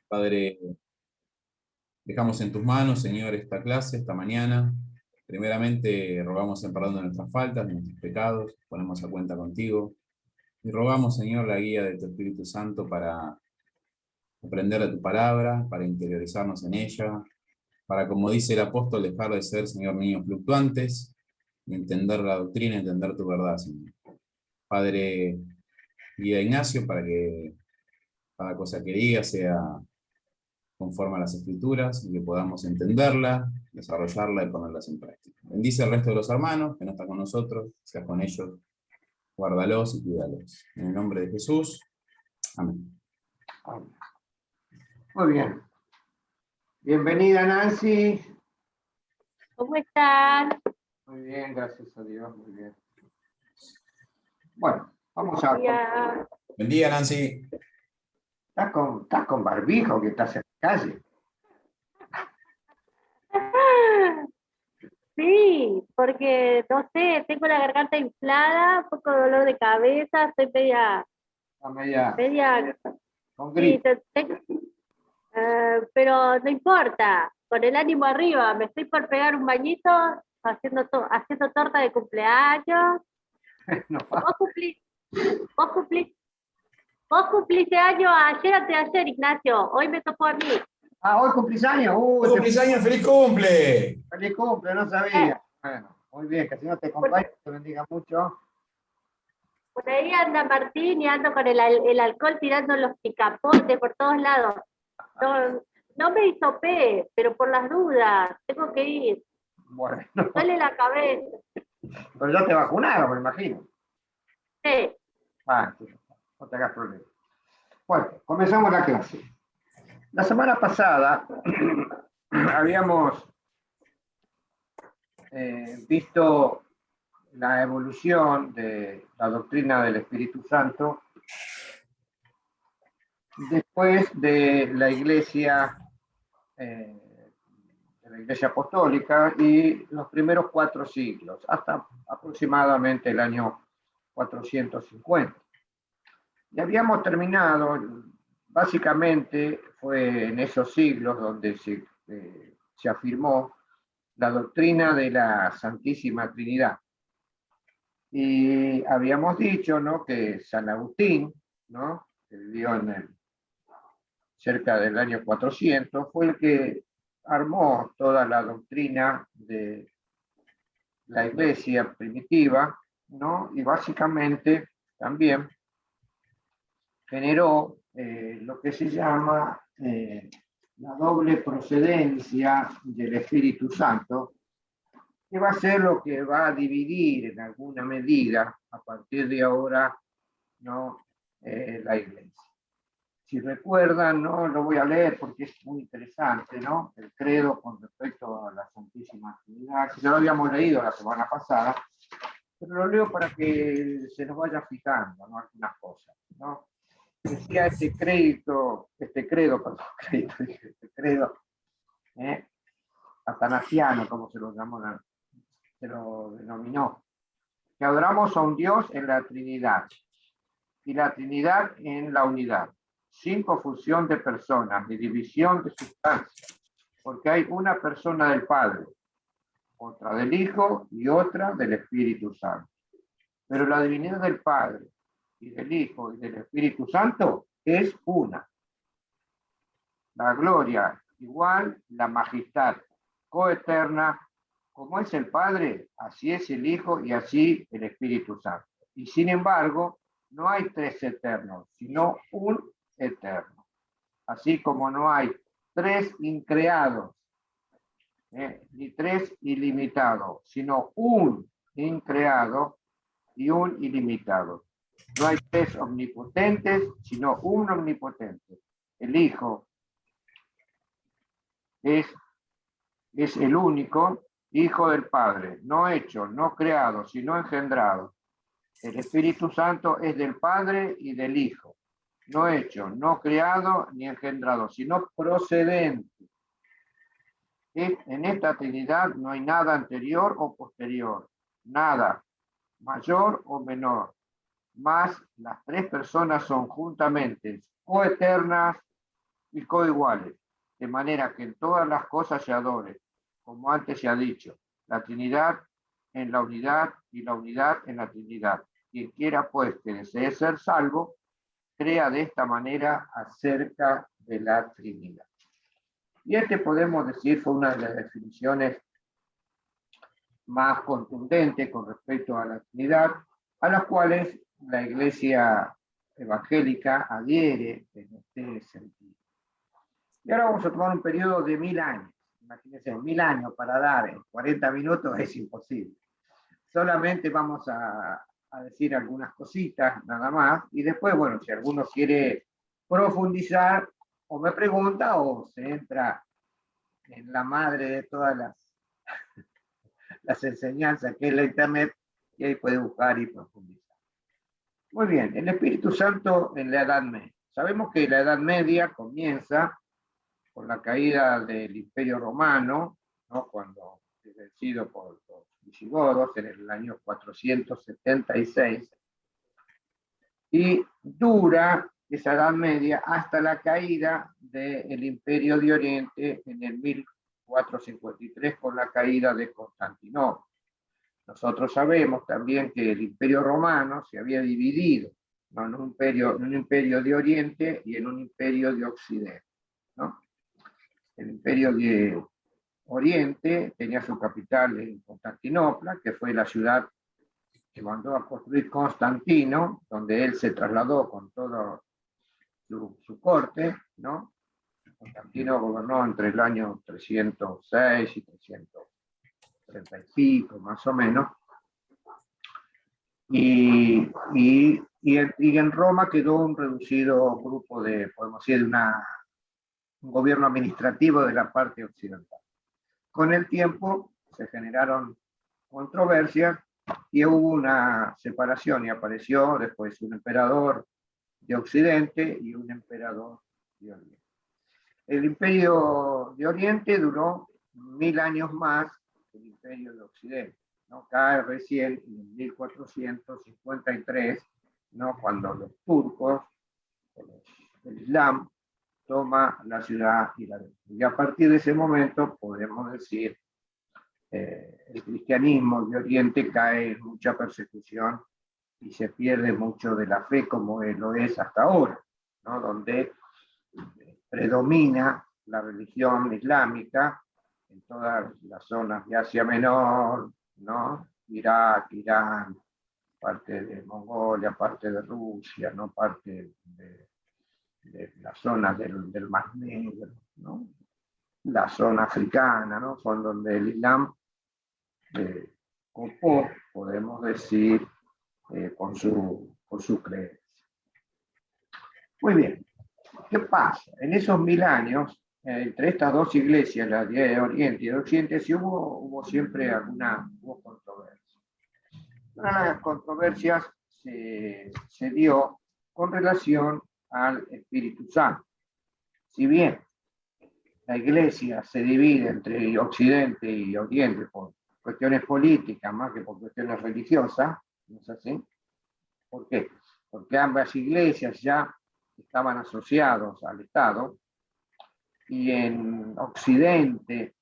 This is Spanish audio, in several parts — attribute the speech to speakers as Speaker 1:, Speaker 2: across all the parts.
Speaker 1: Padre, dejamos en tus manos, Señor, esta clase, esta mañana. Primeramente, rogamos en perdón de nuestras faltas, de nuestros pecados, ponemos a cuenta contigo. Y rogamos, Señor, la guía de tu Espíritu Santo para aprender de tu palabra, para interiorizarnos en ella, para, como dice el apóstol, dejar de ser, Señor, niños fluctuantes, y entender la doctrina, entender tu verdad, Señor. Padre, guía a Ignacio para que cada cosa que diga sea conforme a las Escrituras y que podamos entenderla, desarrollarla y ponerlas en práctica. Bendice al resto de los hermanos que no están con nosotros, seas con ellos, guárdalos y cuídalos. En el nombre de Jesús, amén.
Speaker 2: Muy bien. Bienvenida, Nancy.
Speaker 3: ¿Cómo están?
Speaker 2: Muy bien, gracias a Dios, muy bien. Bueno, vamos a...
Speaker 1: Buen día, Nancy.
Speaker 2: ¿Estás con barbijo que estás en la calle?
Speaker 3: Sí, porque no sé, tengo la garganta inflada, un poco de dolor de cabeza, estoy media,
Speaker 2: Con
Speaker 3: sí,
Speaker 2: gripe.
Speaker 3: pero no importa, con el ánimo arriba, me estoy por pegar un bañito haciendo torta de cumpleaños.
Speaker 2: No,
Speaker 3: Vos cumplís, vos cumpliste año ayer antes de ayer, Ignacio, hoy me tocó a mí.
Speaker 2: hoy cumplís años.
Speaker 1: ¡Feliz año, feliz cumple!
Speaker 2: Feliz cumple, no sabía. Bueno, muy bien, que si no te acompañe, te bendiga mucho.
Speaker 3: Por ahí anda Martín y ando con el alcohol tirando los picapotes por todos lados. No, no me hisopé, pero por las dudas, tengo que ir.
Speaker 2: Bueno,
Speaker 3: Duele la cabeza.
Speaker 2: pero ya te vacunaron, me imagino.
Speaker 3: Sí.
Speaker 2: No te hagas problema. Bueno, comenzamos la clase. La semana pasada habíamos visto la evolución de la doctrina del Espíritu Santo después de la Iglesia Apostólica y los primeros 4 siglos, hasta aproximadamente el año 450. Y habíamos terminado, básicamente fue en esos siglos donde se afirmó la doctrina de la Santísima Trinidad. Y habíamos dicho, ¿no?, que San Agustín, ¿no?, que vivió cerca del año 400, fue el que armó toda la doctrina de la Iglesia primitiva, ¿no? Y básicamente también generó lo que se llama la doble procedencia del Espíritu Santo, que va a ser lo que va a dividir en alguna medida a partir de ahora, ¿no?, la Iglesia. Si recuerdan, no lo voy a leer porque es muy interesante, ¿no?, el credo con respecto a la Santísima Trinidad. Ya lo habíamos leído la semana pasada, pero lo leo para que se nos vaya fijando, ¿no?, algunas cosas, ¿no? Decía este credo atanasiano, como se lo denominó, que adoramos a un Dios en la Trinidad y la Trinidad en la unidad, sin confusión de personas ni división de sustancia, porque hay una persona del Padre, otra del Hijo y otra del Espíritu Santo. Pero la divinidad del Padre y del Hijo y del Espíritu Santo es una. La gloria igual, la majestad coeterna, como es el Padre, así es el Hijo y así el Espíritu Santo. Y sin embargo, no hay 3 eternos, sino un eterno. Así como no hay 3 increados, ni 3 ilimitados, sino un increado y un ilimitado. No hay 3 omnipotentes, sino un omnipotente. El Hijo es el único Hijo del Padre, no hecho, no creado, sino engendrado. El Espíritu Santo es del Padre y del Hijo, no hecho, no creado ni engendrado, sino procedente. En esta Trinidad no hay nada anterior o posterior, nada mayor o menor, mas las 3 personas son juntamente coeternas y coiguales, de manera que en todas las cosas se adore, como antes se ha dicho, la Trinidad en la unidad y la unidad en la Trinidad. Quien quiera pues que desee ser salvo, crea de esta manera acerca de la Trinidad. Y podemos decir fue una de las definiciones más contundentes con respecto a la Trinidad, a las cuales la Iglesia evangélica adhiere en este sentido. Y ahora vamos a tomar un periodo de 1000 años. Imagínense, 1000 años para dar en 40 minutos es imposible. Solamente vamos a decir algunas cositas nada más, y después, bueno, si alguno quiere profundizar, o me pregunta, o se entra en la madre de todas las enseñanzas que es la Internet, y ahí puede buscar y profundizar. Muy bien, el Espíritu Santo en la Edad Media. Sabemos que la Edad Media comienza con la caída del Imperio Romano, ¿no? Cuando es vencido por los visigodos en el año 476, y dura esa Edad Media hasta la caída del Imperio de Oriente en el 1453 con la caída de Constantinopla. Nosotros sabemos también que el Imperio Romano se había dividido, ¿no? en un imperio de Oriente y en un imperio de Occidente, ¿no? El Imperio de Oriente tenía su capital en Constantinopla, que fue la ciudad que mandó a construir Constantino, donde él se trasladó con todo su corte, ¿no? Constantino gobernó entre el año 306 y 330 y pico, más o menos. Y en Roma quedó un reducido grupo de, podemos decir, un gobierno administrativo de la parte occidental. Con el tiempo se generaron controversias y hubo una separación y apareció después un emperador de Occidente y un emperador de Oriente. El Imperio de Oriente duró 1000 años más que el Imperio de Occidente, ¿no? Cae recién en 1453, ¿no? Cuando los turcos, el Islam, toma la ciudad y la destruye. Y a partir de ese momento podemos decir el cristianismo de Oriente cae en mucha persecución y se pierde mucho de la fe como lo es hasta ahora, ¿no? Donde predomina la religión islámica en todas las zonas de Asia Menor, ¿no? Irak, Irán, parte de Mongolia, parte de Rusia, ¿no? Parte de la zona del Mar Negro, ¿no? La zona africana, ¿no? Son donde el Islam copó, podemos decir, con su creencia. Muy bien, ¿qué pasa? En esos 1000 años, entre estas dos iglesias, la de Oriente y de Occidente, sí hubo siempre hubo controversia. Una de las controversias se dio con relación al Espíritu Santo. Si bien la iglesia se divide entre Occidente y Oriente por cuestiones políticas más que por cuestiones religiosas, ¿no es así? ¿Por qué? Porque ambas iglesias ya estaban asociados al Estado, y en Occidente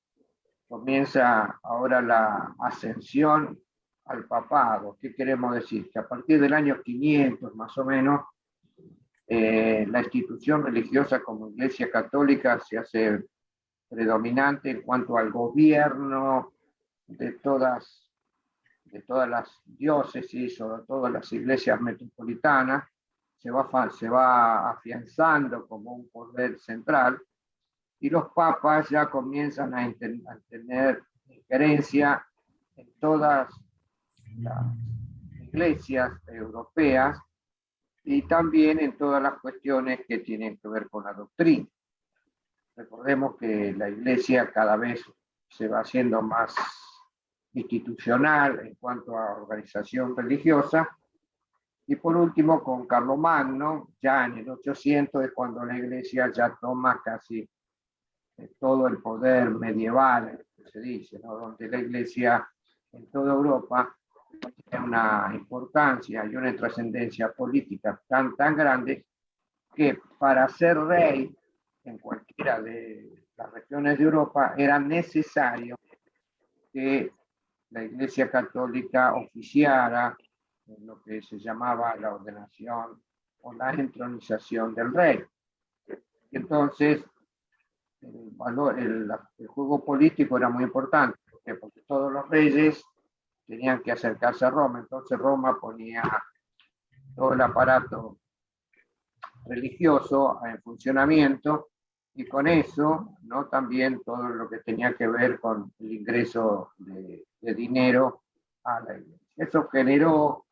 Speaker 2: comienza ahora la ascensión al papado. ¿Qué queremos decir? Que a partir del año 500 más o menos, la institución religiosa como Iglesia Católica se hace predominante en cuanto al gobierno de todas las diócesis o de todas las iglesias metropolitanas. Se va afianzando como un poder central, y los papas ya comienzan a tener injerencia en todas las iglesias europeas y también en todas las cuestiones que tienen que ver con la doctrina. Recordemos que la iglesia cada vez se va haciendo más institucional en cuanto a organización religiosa. Y por último, con Carlomagno, ya en el 800 es cuando la iglesia ya toma casi todo el poder medieval, que se dice, ¿no? Donde la iglesia en toda Europa tiene una importancia y una trascendencia política tan grande que para ser rey en cualquiera de las regiones de Europa, era necesario que la Iglesia Católica oficiara en lo que se llamaba la ordenación o la entronización del rey. Entonces, el juego político era muy importante, porque todos los reyes tenían que acercarse a Roma, entonces Roma ponía todo el aparato religioso en funcionamiento, y con eso, ¿no?, también todo lo que tenía que ver con el ingreso de dinero a la iglesia. Eso generó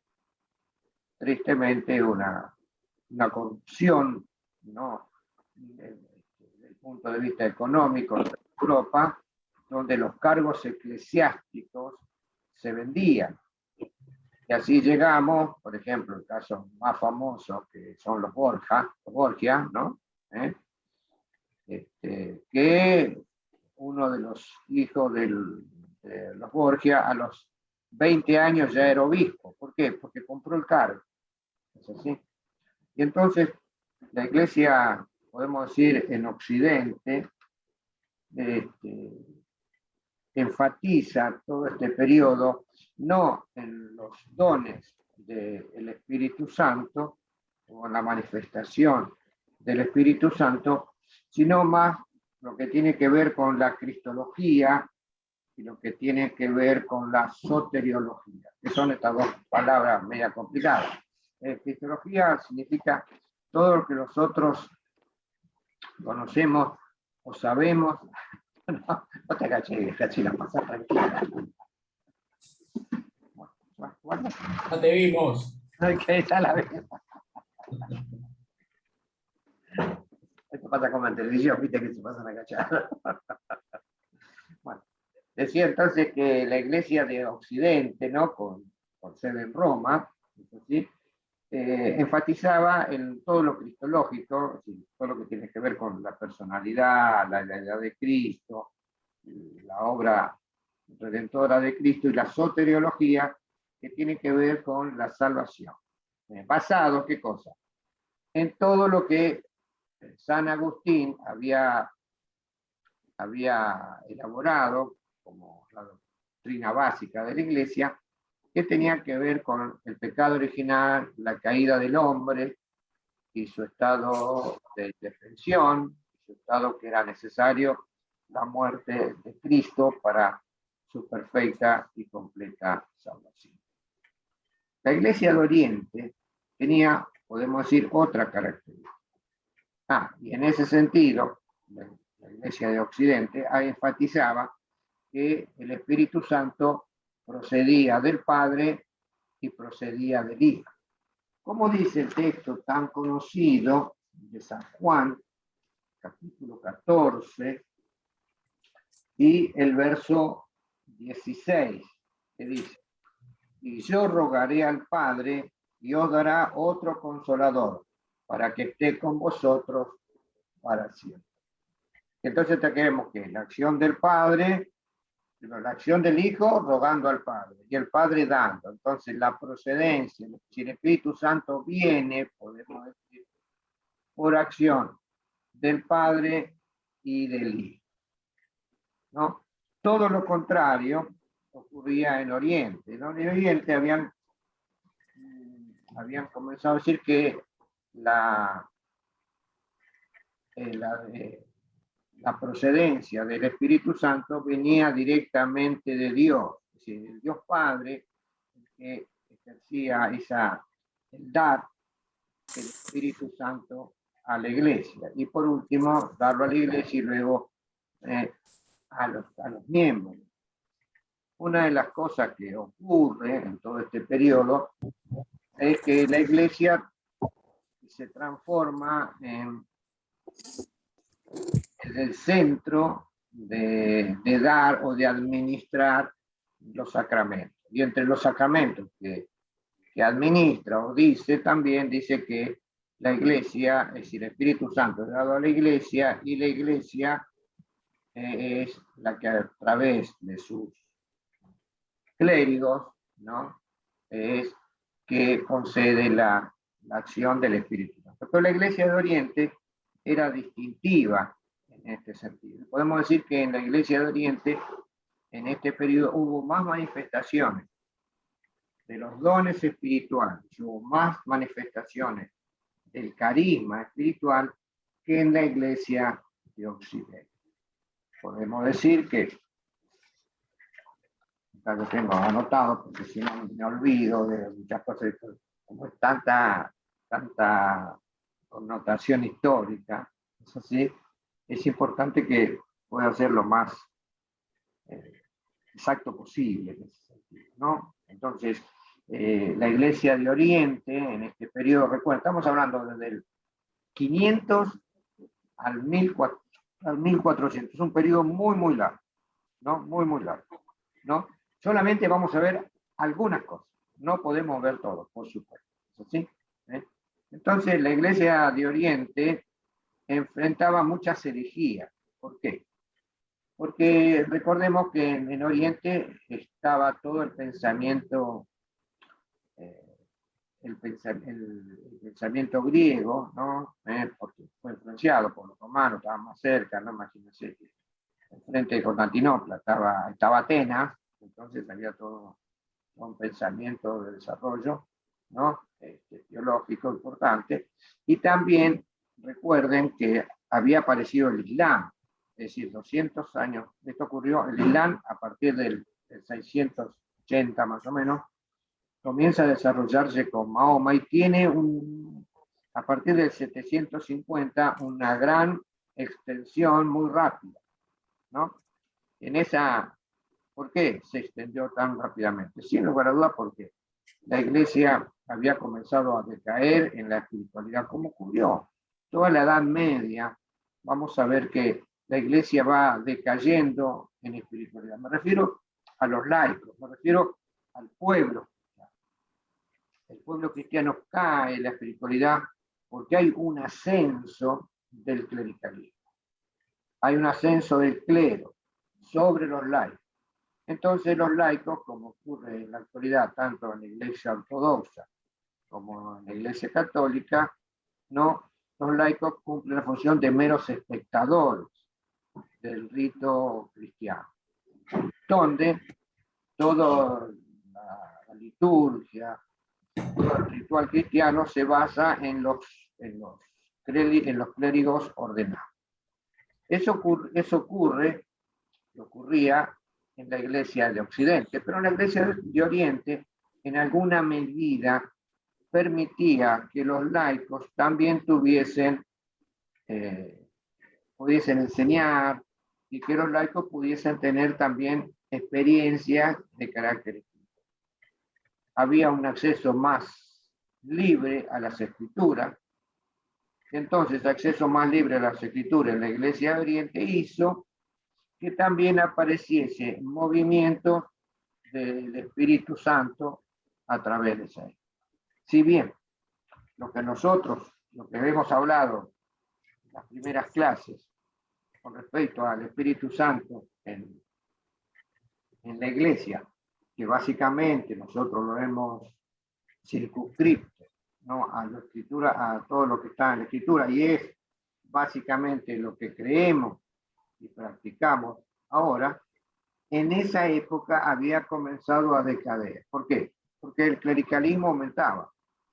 Speaker 2: tristemente una corrupción, ¿no?, desde el punto de vista económico en Europa, donde los cargos eclesiásticos se vendían. Y así llegamos, por ejemplo, el caso más famoso, que son los Borgia, ¿no? Que uno de los hijos de los Borgia a los 20 años ya era obispo. ¿Por qué? Porque compró el cargo. ¿Es así? Y entonces la iglesia, podemos decir, en Occidente, enfatiza todo este periodo no en los dones del Espíritu Santo o en la manifestación del Espíritu Santo, sino más lo que tiene que ver con la cristología y lo que tiene que ver con la soteriología, que son estas dos palabras media complicadas. Cristología significa todo lo que nosotros conocemos o sabemos. No te agaches, Cachila, pasa tranquila. Bueno.
Speaker 1: No te vimos.
Speaker 2: Okay, ya la veo. Esto pasa como en televisión, viste que se pasan a agachar. Bueno, decía entonces que la iglesia de Occidente, ¿no?, con sede en Roma, ¿sí?, enfatizaba en todo lo cristológico, todo lo que tiene que ver con la personalidad, la identidad de Cristo, la obra redentora de Cristo, y la soteriología, que tiene que ver con la salvación. Basado, ¿qué cosa? En todo lo que San Agustín había elaborado como la doctrina básica de la Iglesia, que tenía que ver con el pecado original, la caída del hombre y su estado de indefensión, su estado que era necesario la muerte de Cristo para su perfecta y completa salvación. La Iglesia de Oriente tenía, podemos decir, otra característica. Y en ese sentido, la Iglesia de Occidente enfatizaba que el Espíritu Santo procedía del Padre y procedía del Hijo. Como dice el texto tan conocido de San Juan, capítulo 14, y el verso 16, que dice: y yo rogaré al Padre y os dará otro consolador, para que esté con vosotros para siempre. Entonces tenemos que la acción del Padre, la acción del Hijo rogando al Padre y el Padre dando. Entonces la procedencia, si el Espíritu Santo viene, podemos decir, por acción del Padre y del Hijo, ¿no? Todo lo contrario ocurría en Oriente. En Oriente habían comenzado a decir que la procedencia del Espíritu Santo venía directamente de Dios, es decir, el Dios Padre, que ejercía el dar el Espíritu Santo a la Iglesia, y por último darlo a la Iglesia y luego a los miembros. Una de las cosas que ocurre en todo este periodo es que la Iglesia se transforma en el centro de dar o de administrar los sacramentos. Y entre los sacramentos que administra o también dice que la Iglesia, es decir, el Espíritu Santo es dado a la Iglesia, y la Iglesia es la que a través de sus clérigos, ¿no?, es que concede la acción del Espíritu Santo. Pero la Iglesia de Oriente era distintiva en este sentido. Podemos decir que en la Iglesia de Oriente, en este periodo, hubo más manifestaciones de los dones espirituales, hubo más manifestaciones del carisma espiritual que en la Iglesia de Occidente. Podemos decir que, acá lo tengo anotado, porque si no me olvido de muchas cosas, como es tanta connotación histórica, es así, es importante que pueda ser lo más exacto posible en ese sentido, ¿no? Entonces, la Iglesia de Oriente, en este periodo, recuerden, estamos hablando desde el 500 al 1400, es un periodo muy, muy largo, ¿no? Muy, muy largo, ¿no? Solamente vamos a ver algunas cosas, no podemos ver todo, por supuesto, ¿sí? Entonces, la Iglesia de Oriente enfrentaba muchas herejías. ¿Por qué? Porque recordemos que en Oriente estaba todo el pensamiento, el pensamiento griego, ¿no? Porque fue influenciado por los romanos, estaban más cerca, ¿no? Imagínense que enfrente de Constantinopla estaba Atenas, entonces había todo un pensamiento de desarrollo, ¿no? Teológico importante, y también recuerden que había aparecido el Islam, es decir, 200 años, esto ocurrió, el Islam a partir del 680 más o menos, comienza a desarrollarse con Mahoma y tiene a partir del 750 una gran extensión muy rápida, ¿no? ¿Por qué se extendió tan rápidamente? Sin lugar a dudas, porque la Iglesia había comenzado a decaer en la espiritualidad, como ocurrió toda la Edad Media. Vamos a ver que la Iglesia va decayendo en espiritualidad. Me refiero a los laicos, me refiero al pueblo. El pueblo cristiano cae en la espiritualidad porque hay un ascenso del clericalismo. Hay un ascenso del clero sobre los laicos. Entonces los laicos, como ocurre en la actualidad, tanto en la Iglesia ortodoxa como en la Iglesia católica, ¿no? Los laicos cumplen la función de meros espectadores del rito cristiano, donde toda la liturgia, todo el ritual cristiano se basa en los clérigos ordenados. Eso ocurría en la Iglesia de Occidente, pero en la Iglesia de Oriente, en alguna medida, permitía que los laicos también pudiesen enseñar y que los laicos pudiesen tener también experiencias de carácter espiritual. Había un acceso más libre a las escrituras. Entonces, acceso más libre a las escrituras en la Iglesia de Oriente hizo que también apareciese movimiento del Espíritu Santo a través de esa. Si bien lo que hemos hablado en las primeras clases con respecto al Espíritu Santo en la Iglesia, que básicamente nosotros lo hemos circunscrito, ¿no? A la escritura, a todo lo que está en la escritura, y es básicamente lo que creemos y practicamos ahora, en esa época había comenzado a decaer. ¿Por qué? Porque el clericalismo aumentaba.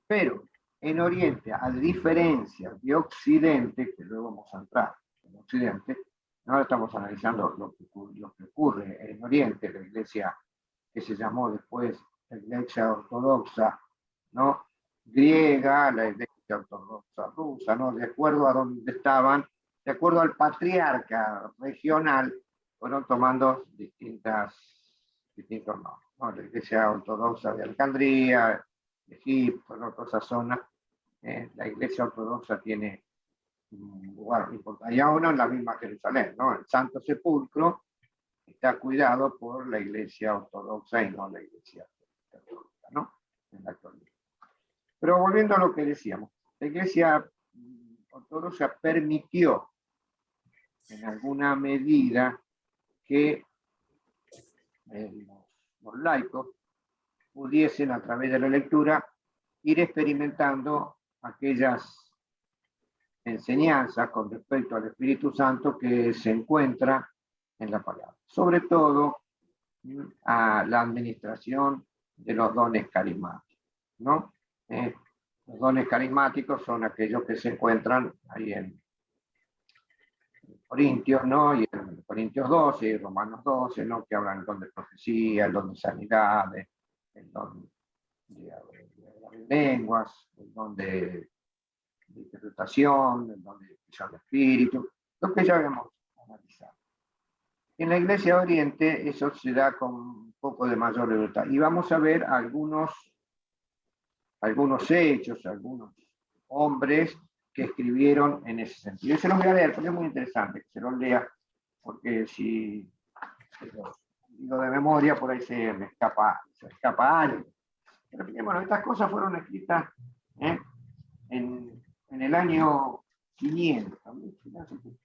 Speaker 2: Pero en Oriente, a diferencia de Occidente, que luego vamos a entrar en Occidente, ahora estamos analizando lo que ocurre en Oriente, la iglesia que se llamó después la iglesia ortodoxa, ¿no? Griega, la iglesia ortodoxa rusa, ¿no? De acuerdo a dónde estaban, de acuerdo al patriarca regional, fueron tomando distintos nombres, ¿no? La iglesia ortodoxa de Alejandría, de Egipto, ¿no? Toda esa zona. La iglesia ortodoxa tiene un lugar importante. Y aún en la misma Jerusalén, ¿no? El Santo Sepulcro está cuidado por la iglesia ortodoxa y no la iglesia católica, ¿no? En la actualidad. Pero volviendo a lo que decíamos, la iglesia ortodoxa permitió en alguna medida que los laicos pudiesen a través de la lectura ir experimentando aquellas enseñanzas con respecto al Espíritu Santo que se encuentra en la palabra. Sobre todo a la administración de los dones carismáticos, ¿no? Los dones carismáticos son aquellos que se encuentran ahí en Corintios, ¿no? Y en Corintios 12 y Romanos 12, ¿no? Que hablan del don de profecía, el don de sanidad, el don de lenguas, el don de interpretación, el don de expresión de espíritu, lo que ya habíamos analizado. En la Iglesia de Oriente eso se da con un poco de mayor libertad. Y vamos a ver algunos hechos, algunos hombres que escribieron en ese sentido. Yo se los voy a leer porque es muy interesante que se los lea, porque si lo digo de memoria por ahí se escapa algo. Pero bueno, estas cosas fueron escritas en el año 500.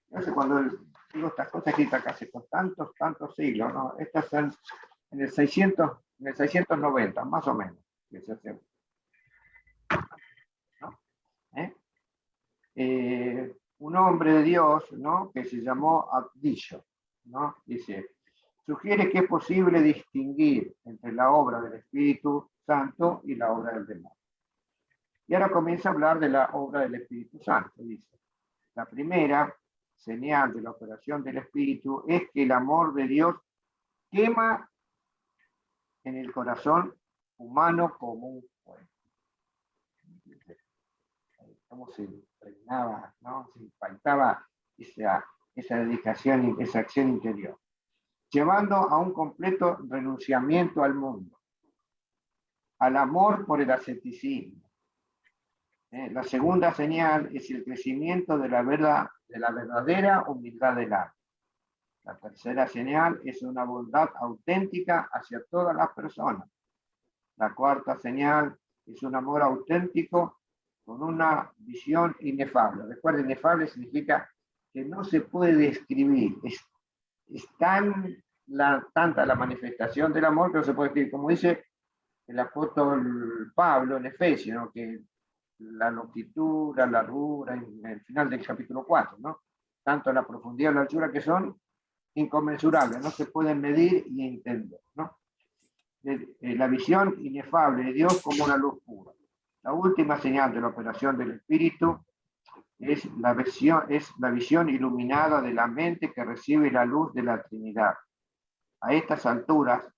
Speaker 2: No sé cuando digo estas cosas escritas casi con tantos siglos, ¿no? Estas son en el 690, más o menos. Que se hace, ¿no? Un hombre de Dios, ¿no? Que se llamó Abdillo, ¿no? Dice, sugiere que es posible distinguir entre la obra del Espíritu Santo y la obra del demonio. Y ahora comienza a hablar de la obra del Espíritu Santo. Dice, la primera señal de la operación del Espíritu es que el amor de Dios quema en el corazón humano como un fuego. Cómo se impregnaba, ¿no? Se impactaba esa dedicación, esa acción interior, llevando a un completo renunciamiento al mundo, al amor por el asceticismo. La segunda señal es el crecimiento de la verdadera humildad del alma. La tercera señal es una bondad auténtica hacia todas las personas. La cuarta señal es un amor auténtico con una visión inefable. Recuerden, inefable significa que no se puede describir. Es tanta la manifestación del amor que no se puede describir. Como dice el apóstol Pablo en Efesios, ¿no? Que la longitud, la largura, en el final del capítulo 4, ¿no? Tanto la profundidad y la altura que son inconmensurables, no se pueden medir y entender, ¿no? La visión inefable de Dios como una luz pura. La última señal de la operación del Espíritu es la visión iluminada de la mente que recibe la luz de la Trinidad. A estas alturas,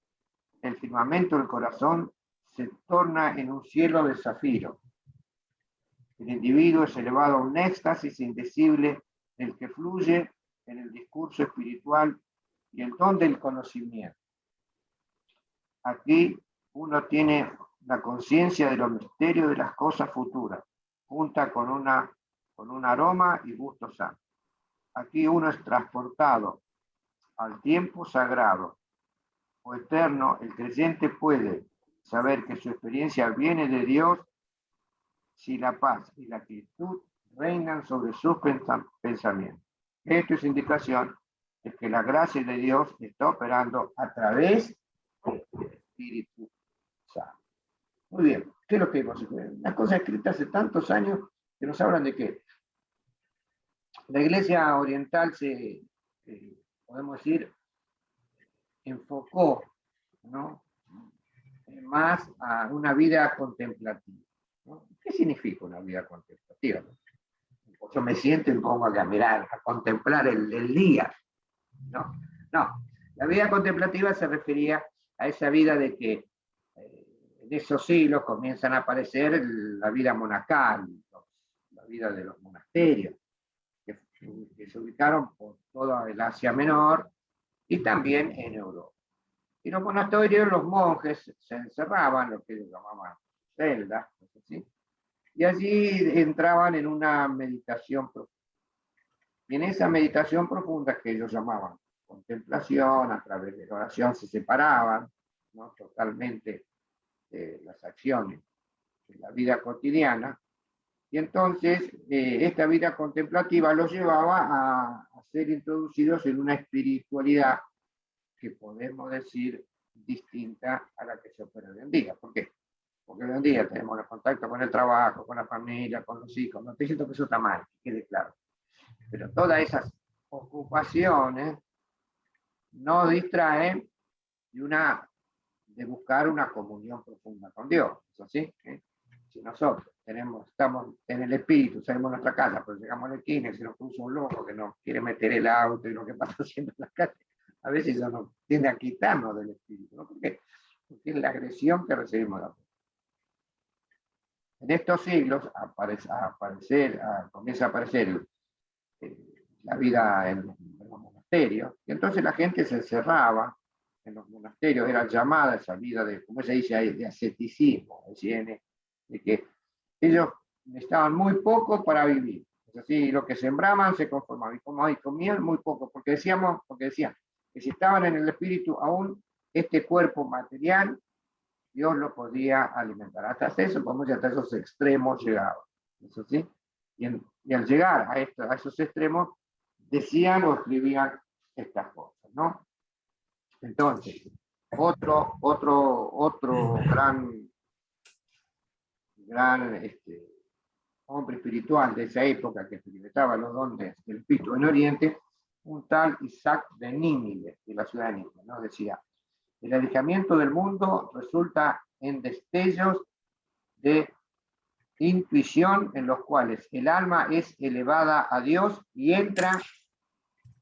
Speaker 2: el firmamento del corazón se torna en un cielo de zafiro. El individuo es elevado a un éxtasis indecible del que fluye en el discurso espiritual y el don del conocimiento. Aquí uno tiene la conciencia de los misterios de las cosas futuras, junta con un aroma y gusto santo. Aquí uno es transportado al tiempo sagrado o eterno. El creyente puede saber que su experiencia viene de Dios si la paz y la quietud reinan sobre sus pensamientos. Esto es indicación de que la gracia de Dios está operando a través del Espíritu Santo. Muy bien, ¿qué es lo que vimos? Una cosa escrita hace tantos años que nos hablan de qué. La Iglesia Oriental podemos decir, enfocó, ¿no? Más a una vida contemplativa, ¿no? ¿Qué significa una vida contemplativa? Yo me siento y pongo a mirar, a contemplar el día. No, la vida contemplativa se refería a esa vida de que en esos siglos comienzan a aparecer la vida monacal, la vida de los monasterios, que se ubicaron por toda el Asia Menor y también en Europa. Y los monasterios, los monjes se encerraban, lo que ellos llamaban celdas, ¿sí? Y allí entraban en una meditación profunda. Y en esa meditación profunda que ellos llamaban contemplación, a través de la oración se separaban, ¿no? Totalmente de las acciones de la vida cotidiana. Y entonces esta vida contemplativa los llevaba a ser introducidos en una espiritualidad que podemos decir distinta a la que se opera hoy en día. ¿Por qué? porque hoy en día tenemos el contacto con el trabajo, con la familia, con los hijos. No estoy diciendo que eso está mal, que quede claro. Pero todas esas ocupaciones nos distraen de buscar una comunión profunda con Dios. ¿Eso sí? Si nosotros estamos en el espíritu, salimos de nuestra casa, pero llegamos a la esquina y se nos cruza un loco que nos quiere meter el auto y lo que pasa siempre en la calle, a veces eso nos tiende a quitarnos del espíritu, ¿no? ¿Por qué? Porque es la agresión que recibimos de la. En estos siglos comienza a aparecer la vida en los monasterios, y entonces la gente se encerraba en los monasterios, era llamada esa vida de, como se dice ahí, de asceticismo, de que ellos necesitaban muy poco para vivir. Es así, lo que sembraban se conformaban, y comían muy poco, porque decían que si estaban en el espíritu, aún este cuerpo material, Dios lo podía alimentar. Hasta eso, hasta esos extremos llegaban. ¿Eso sí? Y al llegar a esos extremos, decían o escribían estas cosas, ¿no? Entonces, otro gran hombre espiritual de esa época que experimentaba los dones del espíritu en Oriente, un tal Isaac de Nínive, de la ciudad de Nínive, ¿no? Decía: el alejamiento del mundo resulta en destellos de intuición en los cuales el alma es elevada a Dios y entra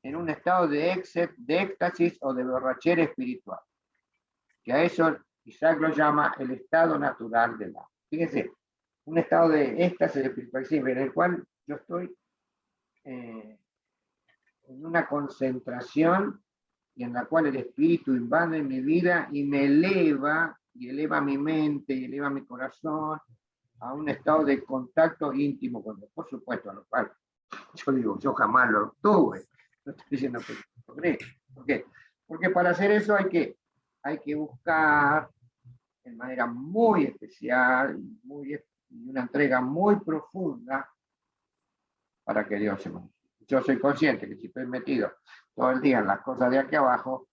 Speaker 2: en un estado de éxtasis o de borrachera espiritual, que a eso Isaac lo llama el estado natural del alma. Fíjense, un estado de éxtasis espiritual en el cual yo estoy en una concentración y en la cual el espíritu invade mi vida y me eleva, y eleva mi mente, y eleva mi corazón a un estado de contacto íntimo con Dios. Por supuesto, a lo cual yo digo, yo jamás lo obtuve. No estoy diciendo que lo logré. ¿Por qué? Porque para hacer eso hay que buscar de manera muy especial, y una entrega muy profunda para que Dios se manifieste. Yo soy consciente que si estoy metido todo el día en las cosas de aquí abajo,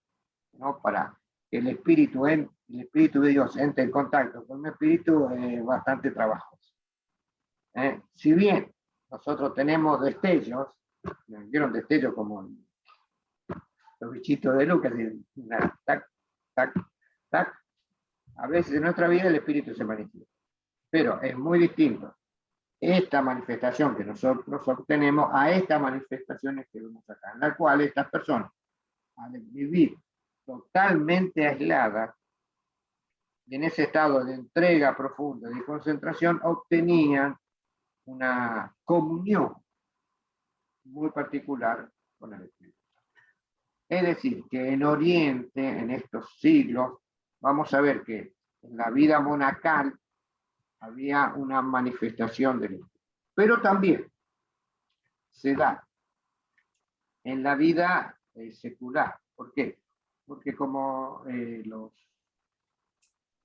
Speaker 2: ¿no? Para que el espíritu de Dios entre en contacto con mi espíritu, es bastante trabajoso. Si bien nosotros tenemos destellos, ¿vieron destellos como los bichitos de Lucas? Tac, tac, tac. A veces en nuestra vida el espíritu se manifiesta, pero es muy distinto esta manifestación que nosotros obtenemos a estas manifestaciones que vemos acá, en la cual estas personas, al vivir totalmente aisladas, y en ese estado de entrega profunda, de concentración, obtenían una comunión muy particular con el Espíritu. Es decir, que en Oriente, en estos siglos, vamos a ver que en la vida monacal había una manifestación del Espíritu. Pero también se da en la vida secular. ¿Por qué? Porque como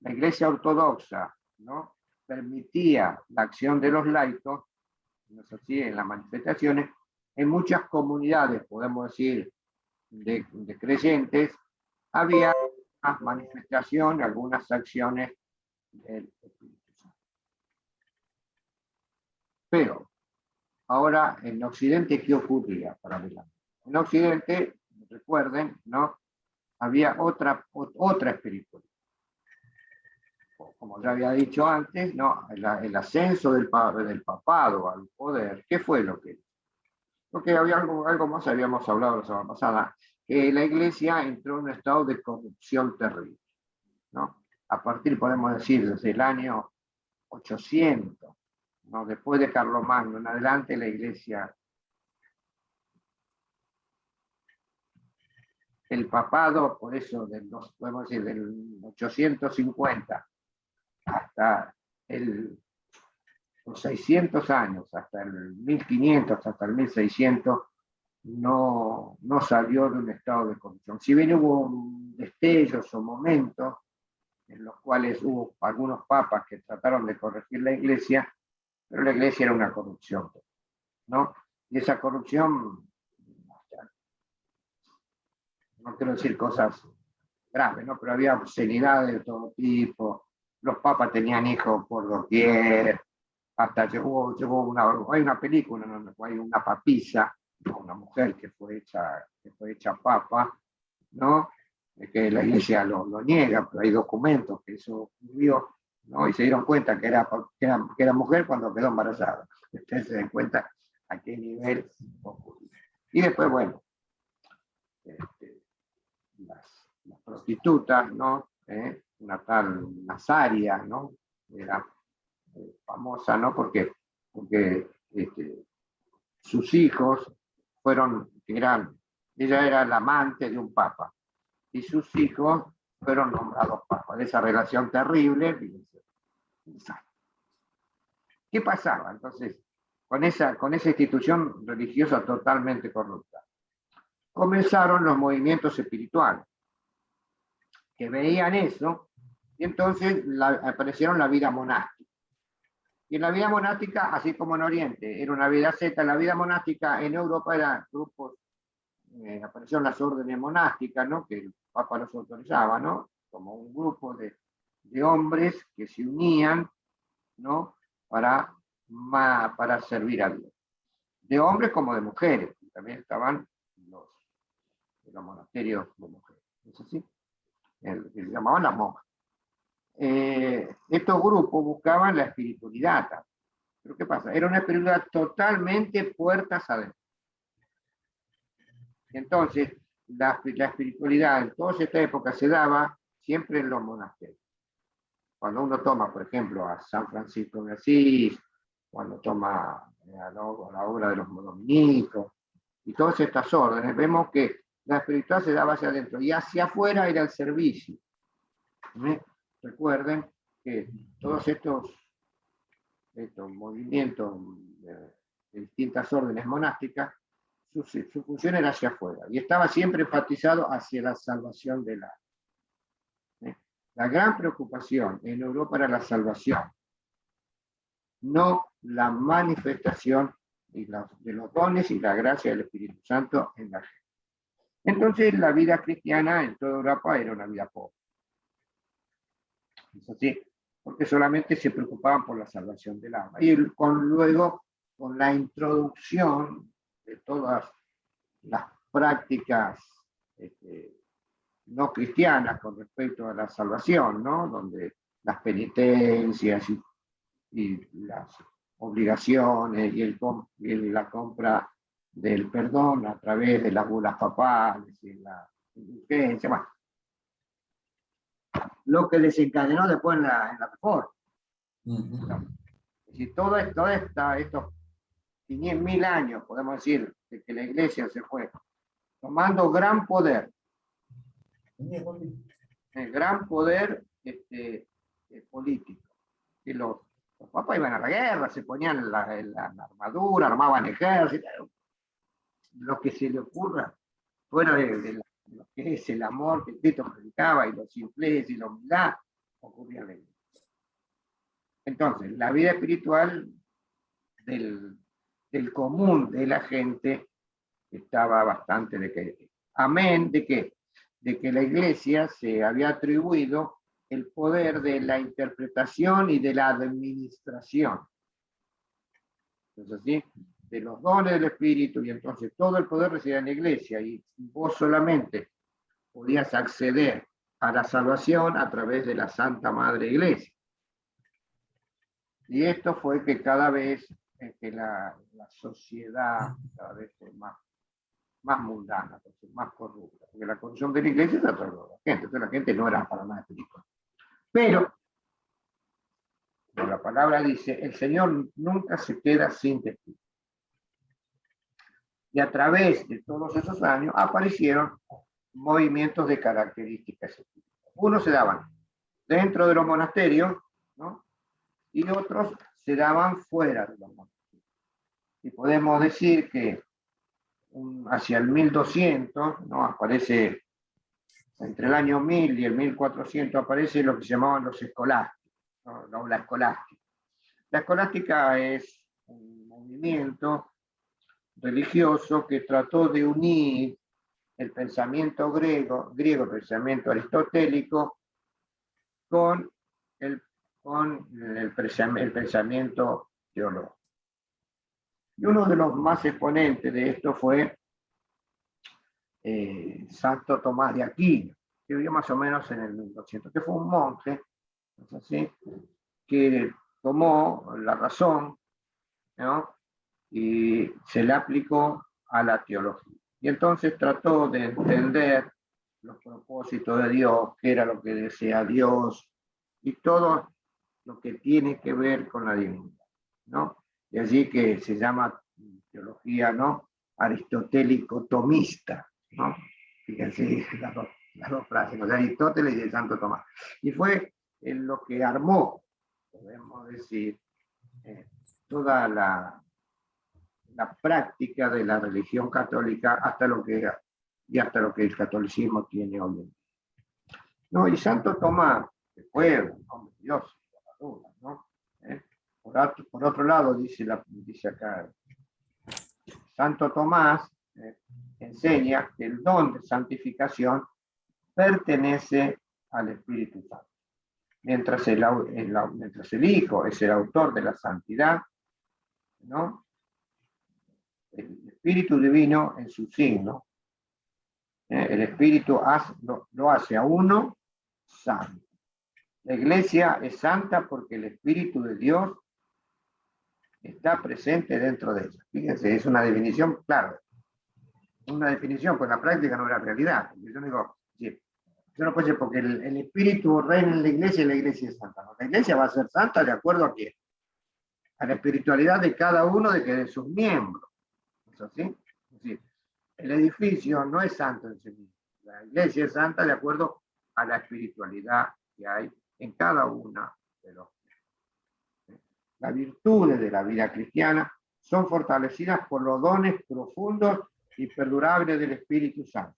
Speaker 2: la Iglesia Ortodoxa, ¿no?, permitía la acción de los laicos, no sé si en las manifestaciones, en muchas comunidades, podemos decir, de creyentes, había una manifestación, algunas acciones del Espíritu Santo. Pero ahora en Occidente, ¿qué ocurría para adelante? En Occidente, recuerden, ¿no?, había otra espiritualidad. Como ya había dicho antes, ¿no?, el ascenso del papado al poder. ¿Qué fue lo que? Porque había algo más, habíamos hablado la semana pasada, que la Iglesia entró en un estado de corrupción terrible, ¿no? A partir, podemos decir, desde el año 800, ¿no?, después de Carlomagno en adelante, la Iglesia, el papado, por eso, podemos decir, del 850 hasta los 600 años, hasta el 1500, hasta el 1600, no salió de un estado de corrupción. Si bien hubo destellos o momentos en los cuales hubo algunos papas que trataron de corregir la Iglesia, pero la Iglesia era una corrupción, ¿no? Y esa corrupción, no quiero decir cosas graves, ¿no?, pero había obscenidades de todo tipo, los papas tenían hijos por doquier, hasta llegó hay una película, ¿no? Hay una papisa, una mujer que fue hecha papa, ¿no? Que la iglesia lo niega, pero hay documentos que eso ocurrió, ¿no? Y se dieron cuenta que era mujer cuando quedó embarazada. Ustedes se dan cuenta a qué nivel ocurrió. Y después, bueno, las prostitutas, ¿no? Una tal Nazaria, ¿no? Era famosa, ¿no? Porque sus hijos ella era la amante de un papa, y sus hijos fueron nombrados papas, de esa relación terrible. ¿Qué pasaba entonces con esa institución religiosa totalmente corrupta? Comenzaron los movimientos espirituales, que veían eso, y entonces aparecieron la vida monástica. Y en la vida monástica, así como en Oriente, era una vida secta, la vida monástica en Europa eran grupos, aparecieron las órdenes monásticas, ¿no? Que el Papa los autorizaba, ¿no? Como un grupo de hombres que se unían, ¿no? Para servir a Dios. De hombres como de mujeres, también estaban los monasterios de mujeres, ¿es así? Que se llamaban las monjas. Estos grupos buscaban la espiritualidad. Pero ¿qué pasa? Era una espiritualidad totalmente puertas adentro. Entonces, la espiritualidad en toda esta época se daba siempre en los monasterios. Cuando uno toma, por ejemplo, a San Francisco de Asís, cuando toma la obra de los dominicos, y todas estas órdenes, vemos que la espiritualidad se daba hacia adentro, y hacia afuera era el servicio. Recuerden que todos estos movimientos de distintas órdenes monásticas, su función era hacia afuera, y estaba siempre enfatizado hacia la salvación del alma. La gran preocupación en Europa era la salvación, no la manifestación de los dones y la gracia del Espíritu Santo en la gente. Entonces la vida cristiana en toda Europa era una vida pobre. Es así, porque solamente se preocupaban por la salvación del alma. Y luego, con la introducción de todas las prácticas no cristianas con respecto a la salvación, ¿no? Donde las penitencias y las obligaciones y la compra del perdón a través de las bulas papales y la indulgencia, bueno, lo que desencadenó después en la reforma. Es decir, estos 500.000 años, podemos decir, de que la iglesia se fue tomando gran poder, el gran poder político. Y los papas iban a la guerra, se ponían la armadura, armaban ejércitos, lo que se le ocurra, fuera de lo que es el amor que Cristo predicaba, y los simplez y la humildad, ocurría en la iglesia. Entonces, la vida espiritual del común de la gente estaba bastante decaída. Amén de que la iglesia se había atribuido el poder de la interpretación y de la administración. Entonces, ¿sí? De los dones del Espíritu, y entonces todo el poder residía en la iglesia, y vos solamente podías acceder a la salvación a través de la Santa Madre Iglesia. Y esto fue que cada vez que la sociedad cada vez fue más mundana, más corrupta, porque la corrupción de la iglesia está toda la gente, entonces la gente no era para nada espiritual. Pero la palabra dice, el Señor nunca se queda sin testigo. Y a través de todos esos años aparecieron movimientos de características espirituales. Unos se daban dentro de los monasterios, ¿no? Y otros se daban fuera de los monasterios. Y podemos decir que hacia el 1200, ¿no? Aparece, entre el año 1000 y el 1400, aparece lo que se llamaban los escolásticos, ¿no? La escolástica. La escolástica es un movimiento religioso que trató de unir el pensamiento griego, el pensamiento aristotélico, con el con el pensamiento teológico. Y uno de los más exponentes de esto fue Santo Tomás de Aquino, que vivió más o menos en el 1200, que fue un monje, ¿no es así?, que tomó la razón, ¿no?, y se la aplicó a la teología. Y entonces trató de entender los propósitos de Dios, qué era lo que desea Dios, y todo lo que tiene que ver con la divinidad, ¿no? Y allí que se llama teología, ¿no?, aristotélico-tomista, ¿no? Fíjense las dos frases, de Aristóteles y de Santo Tomás. Y fue lo que armó, podemos decir, toda la práctica de la religión católica hasta lo que el catolicismo tiene hoy en día. No, y Santo Tomás, que fue un hombre de Dios, ¿no? Por otro lado, dice acá, Santo Tomás enseña que el don de santificación pertenece al Espíritu Santo. Mientras el Hijo es el autor de la santidad, ¿no?, el Espíritu Divino en su signo, el Espíritu lo hace a uno santo. La Iglesia es santa porque el Espíritu de Dios está presente dentro de ella. Fíjense, es una definición, claro, una definición, pues la práctica no es la realidad. Yo digo, sí, yo no puedo decir porque el Espíritu reina en la Iglesia y la Iglesia es santa. No, la Iglesia va a ser santa de acuerdo a quién, a la espiritualidad de cada uno de sus miembros. ¿Es así? Es decir, el edificio no es santo en sí mismo. La Iglesia es santa de acuerdo a la espiritualidad que hay en cada una de los. Las virtudes de la vida cristiana son fortalecidas por los dones profundos y perdurables del Espíritu Santo.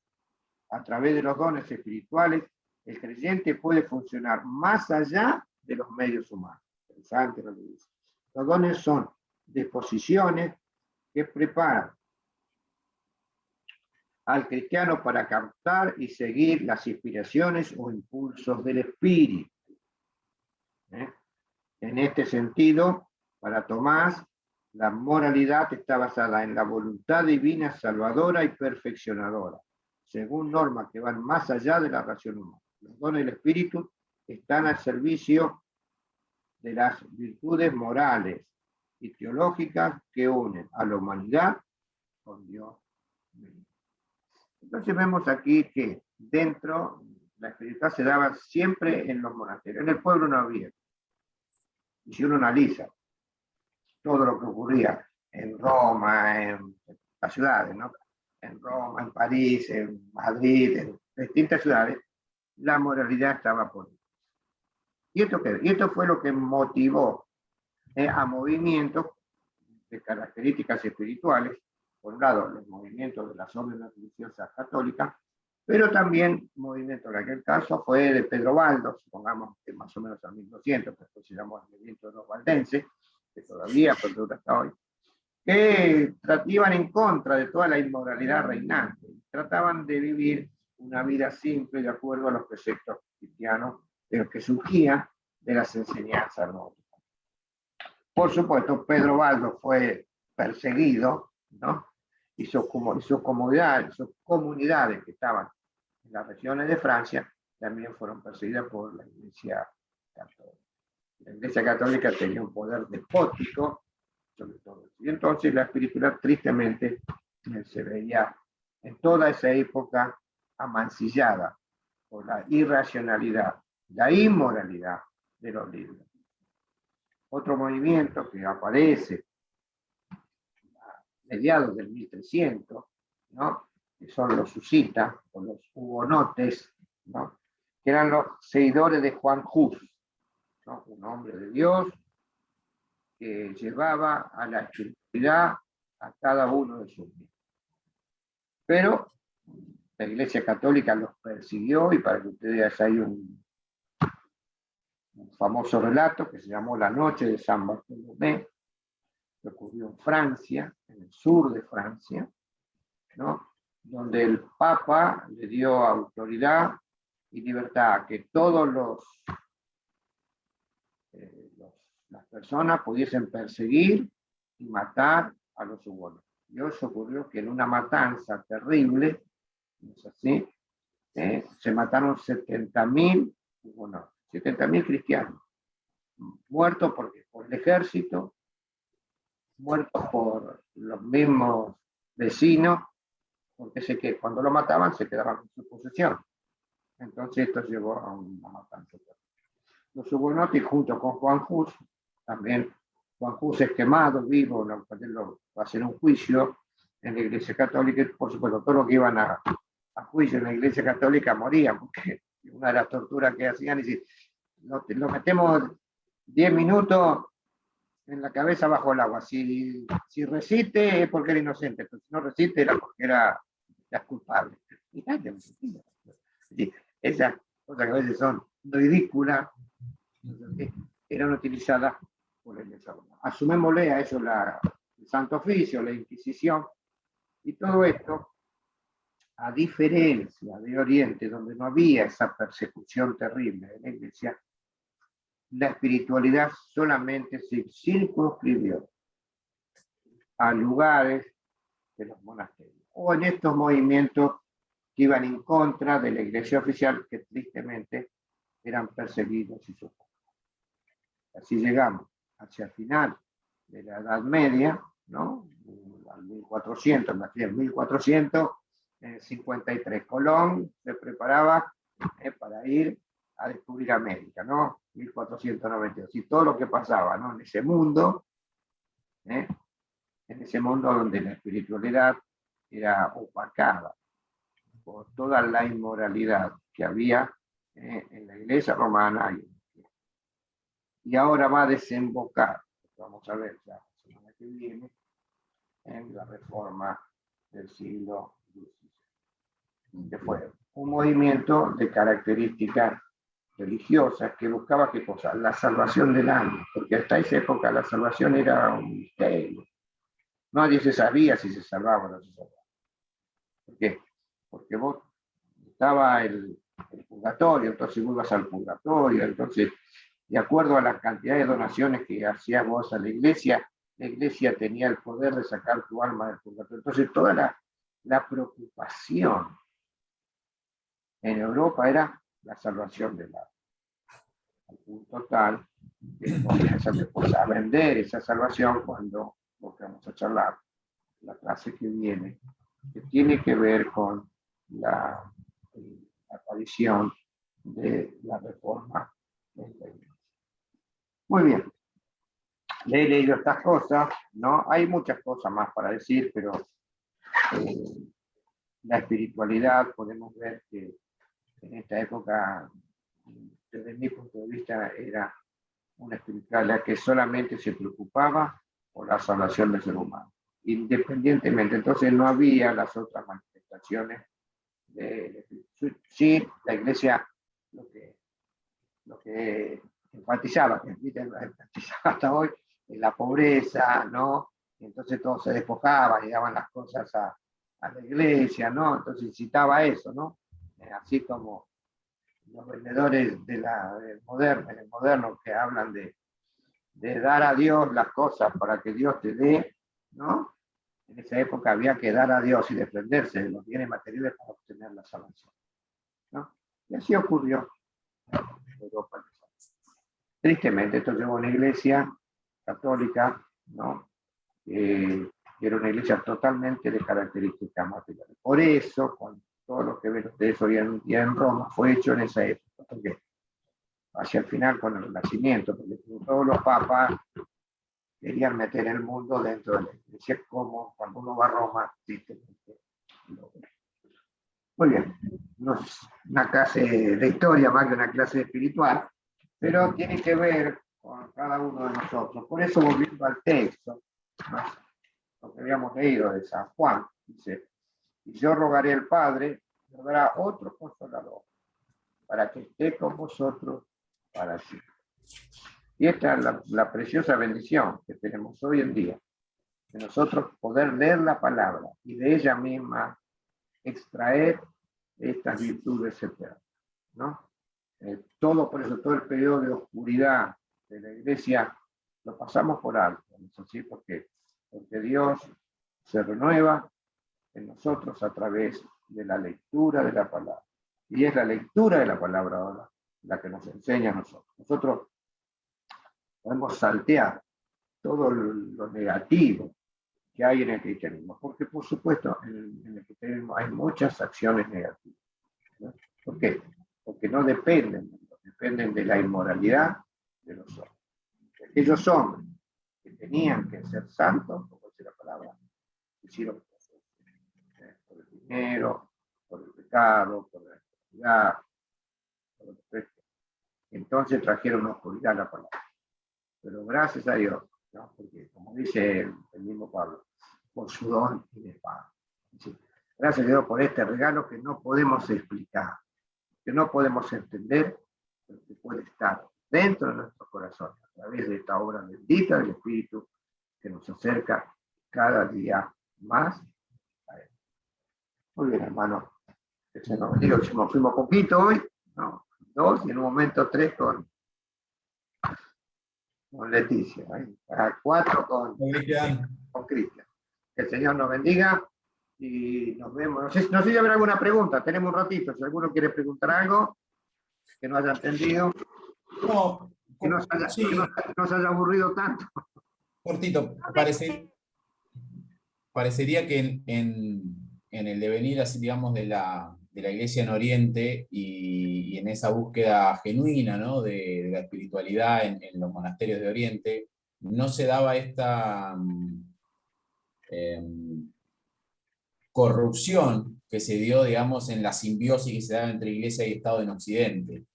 Speaker 2: A través de los dones espirituales, el creyente puede funcionar más allá de los medios humanos. Interesante lo que dice. Los dones son disposiciones que preparan al cristiano para captar y seguir las inspiraciones o impulsos del Espíritu. En este sentido, para Tomás, la moralidad está basada en la voluntad divina salvadora y perfeccionadora, según normas que van más allá de la ración humana. Los dones del Espíritu están al servicio de las virtudes morales y teológicas que unen a la humanidad con Dios. Entonces vemos aquí que dentro la espiritualidad se daba siempre en los monasterios. En el pueblo no había. Y si uno analiza todo lo que ocurría en Roma, en las ciudades, ¿no?, en Roma, en París, en Madrid, en distintas ciudades, la moralidad estaba por ahí. ¿Y esto qué? Y esto fue lo que motivó a movimientos de características espirituales, por un lado los movimientos de las órdenes religiosas católicas, pero también movimiento, en aquel caso fue de Pedro Baldo, supongamos que más o menos a 1200, que después se llamó el movimiento de los valdenses, que todavía perdura hasta hoy, que iban en contra de toda la inmoralidad reinante, trataban de vivir una vida simple de acuerdo a los preceptos cristianos de los que surgían de las enseñanzas gnósticas. Por supuesto, Pedro Baldo fue perseguido, ¿no?, y sus comunidades que estaban en las regiones de Francia también fueron perseguidas por la Iglesia Católica. La Iglesia Católica tenía un poder despótico sobre todo. Y entonces la espiritualidad tristemente se veía en toda esa época amancillada por la irracionalidad, la inmoralidad de los líderes. Otro movimiento que aparece a mediados del 1300, ¿no?, que son los husitas o los hugonotes, ¿no?, que eran los seguidores de Juan Hus, ¿no?, un hombre de Dios que llevaba a la espiritualidad a cada uno de sus miembros. Pero la Iglesia Católica los persiguió, y para que ustedes vean, hay un famoso relato que se llamó La Noche de San Bartolomé, que ocurrió en Francia, en el sur de Francia, ¿no?, donde el Papa le dio autoridad y libertad a que todos los las personas pudiesen perseguir y matar a los hugonotes. Y eso ocurrió que en una matanza terrible, ¿no es así? Se mataron 70.000 hugonotes, 70.000 cristianos, muertos por el ejército, muertos por los mismos vecinos, porque sé que cuando lo mataban se quedaban en su posesión. Entonces esto llevó a una matanza. Los hugonotes, junto con Juan Hus, también Juan Hus es quemado vivo, lo va a hacer un juicio en la Iglesia Católica, y por supuesto todos los que iban a juicio en la Iglesia Católica morían, porque una de las torturas que hacían es decir, lo metemos 10 minutos en la cabeza bajo el agua. Si resiste es porque era inocente, pero si no resiste era porque era culpable. Esas cosas que a veces son ridículas, eran utilizadas por el Iglesia romana. Asumémosle a eso el Santo Oficio, la Inquisición, y todo esto, a diferencia de Oriente, donde no había esa persecución terrible de la Iglesia, la espiritualidad solamente se circunscribió a lugares de los monasterios, o en estos movimientos que iban en contra de la Iglesia oficial, que tristemente eran perseguidos y sofocados. Así llegamos hacia el final de la Edad Media, ¿no? Al 1400, más bien 1453. Colón se preparaba para ir a descubrir América, ¿no? 1492. Y todo lo que pasaba, ¿no? En ese mundo donde la espiritualidad era opacada por toda la inmoralidad que había en la Iglesia romana. Y ahora va a desembocar, vamos a ver ya la semana que viene, en la reforma del siglo XVI, que fue un movimiento de características religiosas que buscaba ¿qué cosa? La salvación del alma, porque hasta esa época la salvación era un misterio. Nadie se sabía si se salvaba o no se salvaba. ¿Por qué? Porque vos estaba el purgatorio, entonces vos ibas al purgatorio, entonces, de acuerdo a la cantidad de donaciones que hacías vos a la iglesia tenía el poder de sacar tu alma del purgatorio. Entonces, toda la preocupación en Europa era la salvación del alma. Al punto tal que comienzan después a vender esa salvación cuando, lo que vamos a charlar, la clase que viene, que tiene que ver con la aparición de la reforma de la iglesia. Muy bien. Le he leído estas cosas, ¿no? Hay muchas cosas más para decir, pero la espiritualidad, podemos ver que en esta época, desde mi punto de vista, era una espiritualidad que solamente se preocupaba por la salvación del ser humano, independientemente. Entonces no había las otras manifestaciones sí, la iglesia lo que enfatizaba, hasta hoy, la pobreza, ¿no? Entonces todo se despojaba y daban las cosas a la iglesia, ¿no? Entonces citaba eso, ¿no? Así como los vendedores del moderno que hablan de dar a Dios las cosas para que Dios te dé, ¿no? En esa época había que dar a Dios y defenderse de los bienes materiales para obtener la salvación, ¿no? Y así ocurrió en Europa. Tristemente, esto llevó a una iglesia católica, ¿no? Era una iglesia totalmente de características materiales. Por eso, con todo lo que ven ustedes hoy en día en Roma, fue hecho en esa época. Porque hacia el final, con el Renacimiento, porque todos los papas querían meter el mundo dentro de la iglesia, como cuando uno va a Roma, tristemente. Muy bien, no es una clase de historia más que una clase espiritual, pero tiene que ver con cada uno de nosotros. Por eso, volviendo al texto, ¿no? Lo que habíamos leído de San Juan, dice, y yo rogaré al Padre, y dará otro consolador, para que esté con vosotros para siempre. Y esta es la preciosa bendición que tenemos hoy en día, de nosotros poder leer la palabra y de ella misma extraer estas virtudes eternas, ¿no? Por eso todo el periodo de oscuridad de la iglesia lo pasamos por alto, ¿no es así? Porque Dios se renueva en nosotros a través de la lectura de la palabra. Y es la lectura de la palabra ahora la que nos enseña a nosotros. Nosotros podemos saltear todo lo negativo que hay en el cristianismo, porque por supuesto en el cristianismo hay muchas acciones negativas, ¿no? ¿Por qué? Porque no dependen de la inmoralidad de los hombres. Aquellos hombres que tenían que ser santos, como dice la palabra, hicieron por el dinero, por el pecado, por la oscuridad, por el resto. Entonces trajeron oscuridad a la palabra. Pero gracias a Dios, ¿no? Porque como dice el mismo Pablo, por su don y de pago. Gracias a Dios por este regalo que no podemos explicar, que no podemos entender, pero que puede estar dentro de nuestro corazón, a través de esta obra bendita del Espíritu que nos acerca cada día más a Él. Muy bien, hermano. Que se nos bendiga. Nos fuimos poquito hoy, ¿no? 2 y en un momento 3 con Leticia, ¿eh? 4 con Cristian. Que el Señor nos bendiga y nos vemos. No sé si habrá alguna pregunta, tenemos un ratito, si alguno quiere preguntar algo que no haya entendido,
Speaker 1: No,
Speaker 2: que no se haya aburrido tanto.
Speaker 1: cortito, parecería que en el devenir, así digamos, de la Iglesia en Oriente y en esa búsqueda genuina, ¿no? de la espiritualidad en los monasterios de Oriente, no se daba esta corrupción que se dio, digamos, en la simbiosis que se daba entre Iglesia y Estado en Occidente.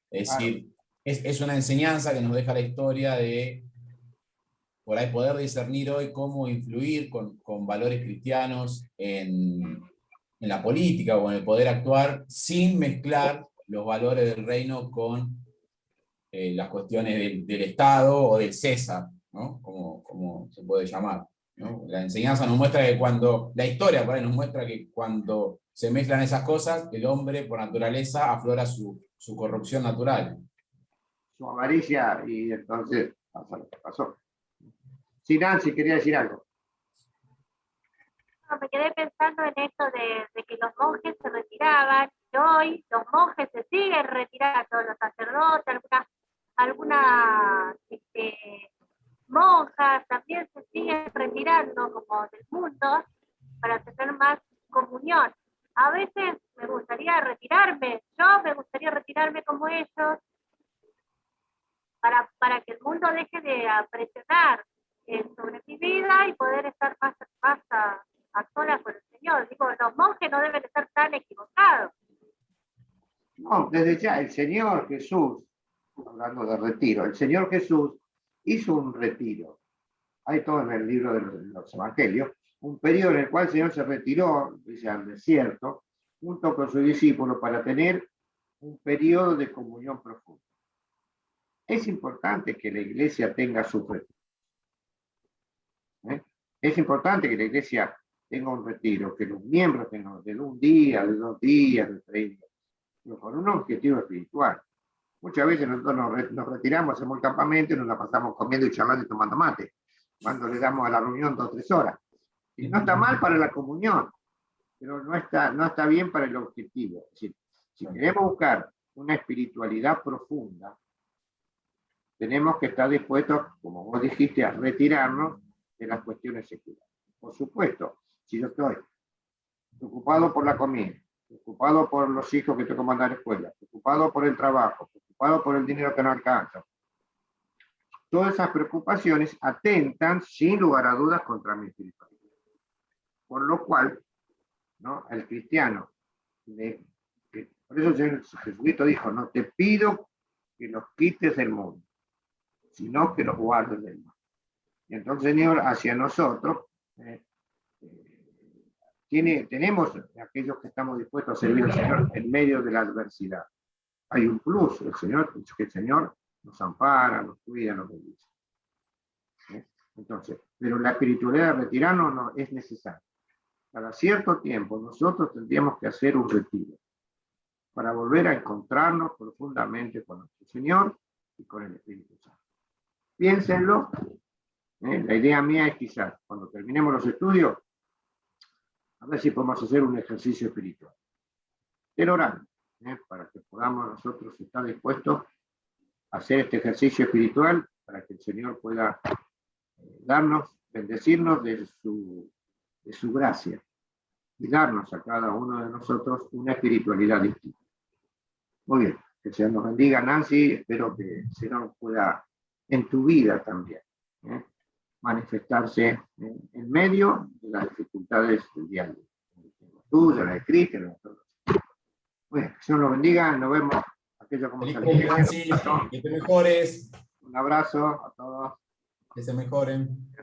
Speaker 1: Es decir, es una enseñanza que nos deja la historia de por ahí poder discernir hoy cómo influir con valores cristianos en la política o en el poder actuar sin mezclar los valores del reino con las cuestiones del Estado o del César, ¿no? Como se puede llamar, ¿no? La enseñanza nos muestra que la historia por ahí nos muestra que cuando se mezclan esas cosas, el hombre por naturaleza aflora su corrupción natural.
Speaker 2: Su avaricia, y entonces pasa lo que pasó. Sí, Nancy, quería decir algo.
Speaker 3: No, me quedé pensando en esto de que los monjes se retiraban, y hoy los monjes se siguen retirando, los sacerdotes, algunas monjas también se siguen retirando como del mundo para tener más comunión. A veces me gustaría retirarme como ellos, para que el mundo deje de presionar sobre mi vida y poder estar más a solas con el Señor. Digo, los monjes no deben estar tan equivocados.
Speaker 2: No, desde ya el Señor Jesús, hablando de retiro, el Señor Jesús hizo un retiro. Hay todo en el libro de los Evangelios, un periodo en el cual el Señor se retiró, dice, al desierto, junto con sus discípulos para tener un periodo de comunión profunda. Es importante que la iglesia tenga su retiro. Es importante que la iglesia tenga un retiro, que los miembros tengan de un día, de 2 días, de 3 días, pero con un objetivo espiritual. Muchas veces nosotros nos retiramos, hacemos el campamento y nos la pasamos comiendo y charlando y tomando mate, cuando le damos a la reunión 2 o 3 horas. Y no está mal para la comunión, pero no está bien para el objetivo. Es decir, si queremos buscar una espiritualidad profunda, tenemos que estar dispuestos, como vos dijiste, a retirarnos de las cuestiones seculares. Por supuesto, si yo estoy preocupado por la comida, preocupado por los hijos que tengo que mandar a la escuela, preocupado por el trabajo, preocupado por el dinero que no alcanza, todas esas preocupaciones atentan, sin lugar a dudas, contra mi espiritualidad. Por lo cual, ¿no? El cristiano, por eso el Señor Jesucristo dijo, no te pido que los quites del mundo, sino que los guardes del mal. Y entonces, Señor, hacia nosotros, tenemos aquellos que estamos dispuestos a servir al Señor en medio de la adversidad. Hay un plus, que el Señor nos ampara, nos cuida, nos bendice. Entonces, pero la espiritualidad de retirarnos no es necesaria. Cada cierto tiempo nosotros tendríamos que hacer un retiro para volver a encontrarnos profundamente con nuestro Señor y con el Espíritu Santo. Piénsenlo. La idea mía es quizás, cuando terminemos los estudios, a ver si podemos hacer un ejercicio espiritual. El orando, para que podamos nosotros estar dispuestos a hacer este ejercicio espiritual, para que el Señor pueda darnos, bendecirnos de su gracia y darnos a cada uno de nosotros una espiritualidad distinta. Muy bien, que el Señor nos bendiga, Nancy. Espero que el Señor pueda en tu vida también manifestarse en medio de las dificultades del día a día. Tú, de la de Cristo, de todos. Bueno, que el Señor nos bendiga, nos vemos. Aquello como
Speaker 1: Feliz cumple, Nancy, que te mejores,
Speaker 2: un abrazo a todos.
Speaker 1: que se mejoren.